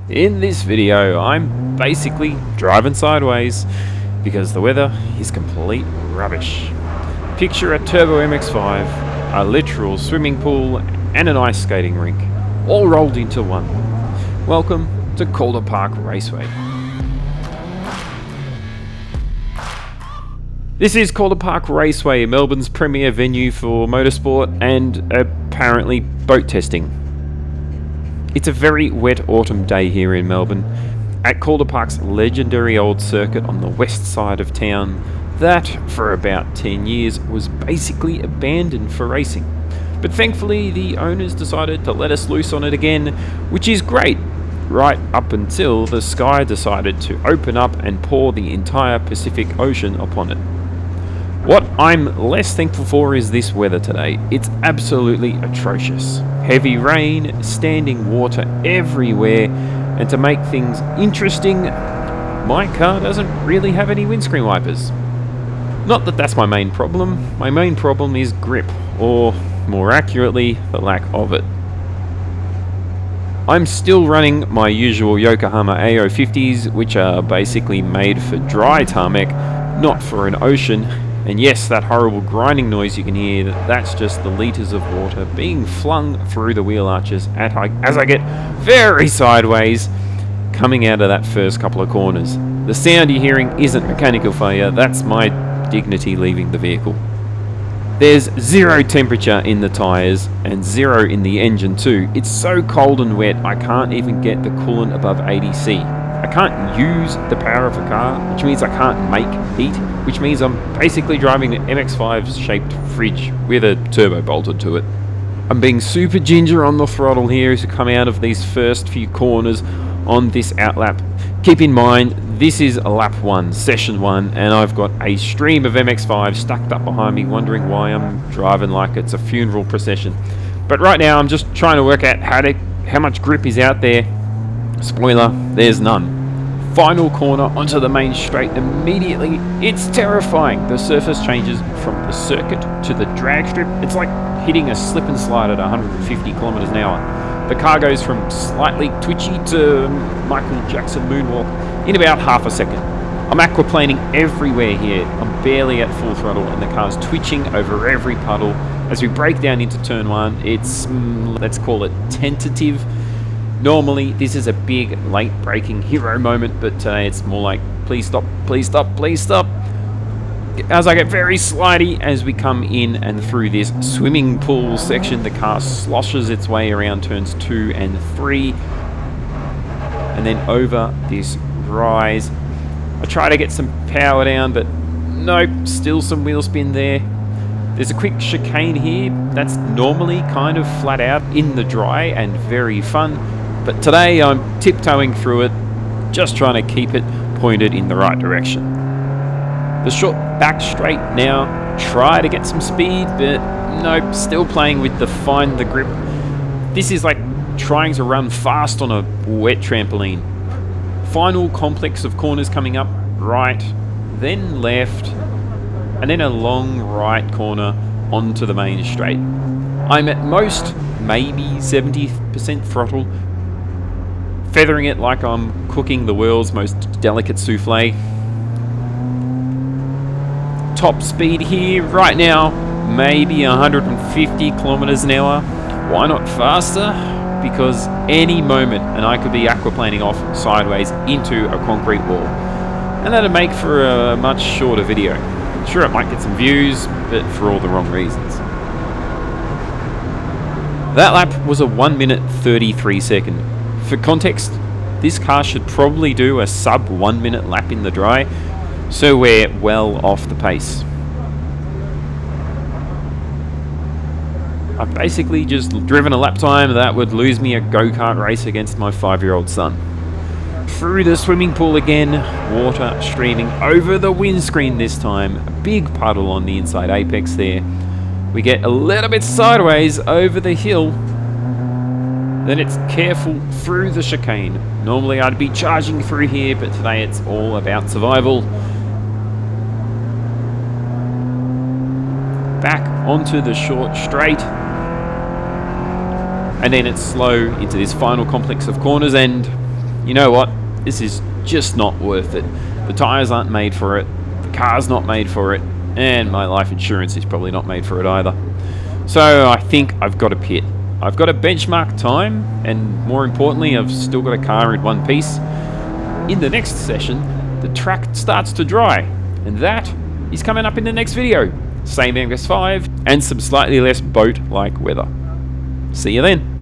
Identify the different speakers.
Speaker 1: In this video, I'm basically driving sideways because the weather is complete rubbish. Picture a turbo MX-5, a literal swimming pool, and an ice skating rink, all rolled into one. Welcome to Calder Park Raceway. This is Calder Park Raceway, Melbourne's premier venue for motorsport and apparently boat testing. It's a very wet autumn day here in Melbourne, at Calder Park's legendary old circuit on the west side of town that, for about 10 years, was basically abandoned for racing. But thankfully the owners decided to let us loose on it again, which is great, right up until the sky decided to open up and pour the entire Pacific Ocean upon it. What I'm less thankful for is this weather today. It's absolutely atrocious. Heavy rain, standing water everywhere, and to make things interesting, my car doesn't really have any windscreen wipers. Not that that's my main problem. My main problem is grip, or more accurately, the lack of it. I'm still running my usual Yokohama AO50s, which are basically made for dry tarmac, not for an ocean. And yes, that horrible grinding noise you can hear, that's just the litres of water being flung through the wheel arches as I get very sideways coming out of that first couple of corners. The sound you're hearing isn't mechanical failure, that's my dignity leaving the vehicle. There's zero temperature in the tyres and zero in the engine too. It's so cold and wet I can't even get the coolant above 80°C. I can't use the power of a car, which means I can't make heat, which means I'm basically driving an MX-5 shaped fridge with a turbo bolted to it. I'm being super ginger on the throttle here as we come out of these first few corners on this outlap. Keep in mind, this is lap 1, session 1, and I've got a stream of MX-5 stacked up behind me wondering why I'm driving like it's a funeral procession. But right now I'm just trying to work out how much grip is out there. Spoiler, there's none. Final corner onto the main straight immediately. It's terrifying. The surface changes from the circuit to the drag strip. It's like hitting a slip and slide at 150 kilometers an hour. The car goes from slightly twitchy to Michael Jackson moonwalk in about half a second. I'm aquaplaning everywhere here. I'm barely at full throttle and the car's twitching over every puddle. As we break down into turn 1, it's, let's call it tentative. Normally, this is a big, late-breaking hero moment, but today it's more like, please stop, please stop, please stop. As I get very slidey as we come in and through this swimming pool section, the car sloshes its way around turns 2 and 3, and then over this rise. I try to get some power down, but nope, still some wheel spin there. There's a quick chicane here that's normally kind of flat out in the dry and very fun. But today I'm tiptoeing through it, just trying to keep it pointed in the right direction. The short back straight now, try to get some speed, but nope, still playing with the find the grip. This is like trying to run fast on a wet trampoline. Final complex of corners coming up, right, then left, and then a long right corner onto the main straight. I'm at most maybe 70% throttle, feathering it like I'm cooking the world's most delicate souffle. Top speed here right now, maybe 150 kilometers an hour. Why not faster? Because any moment and I could be aquaplaning off sideways into a concrete wall. And that'd make for a much shorter video. Sure, it might get some views, but for all the wrong reasons. That lap was a 1 minute 33 second. For context, this car should probably do a sub 1 minute lap in the dry, so we're well off the pace. I've basically just driven a lap time that would lose me a go-kart race against my 5-year-old son. Through the swimming pool again, water streaming over the windscreen this time, a big puddle on the inside apex there. We get a little bit sideways over the hill. Then it's careful through the chicane. Normally I'd be charging through here, but today it's all about survival. Back onto the short straight. And then it's slow into this final complex of corners, and you know what, this is just not worth it. The tyres aren't made for it, the car's not made for it, and my life insurance is probably not made for it either. So I think I've got to pit. I've got a benchmark time, and more importantly, I've still got a car in one piece. In the next session, the track starts to dry, and that is coming up in the next video. Same MX-5 and some slightly less boat-like weather. See you then.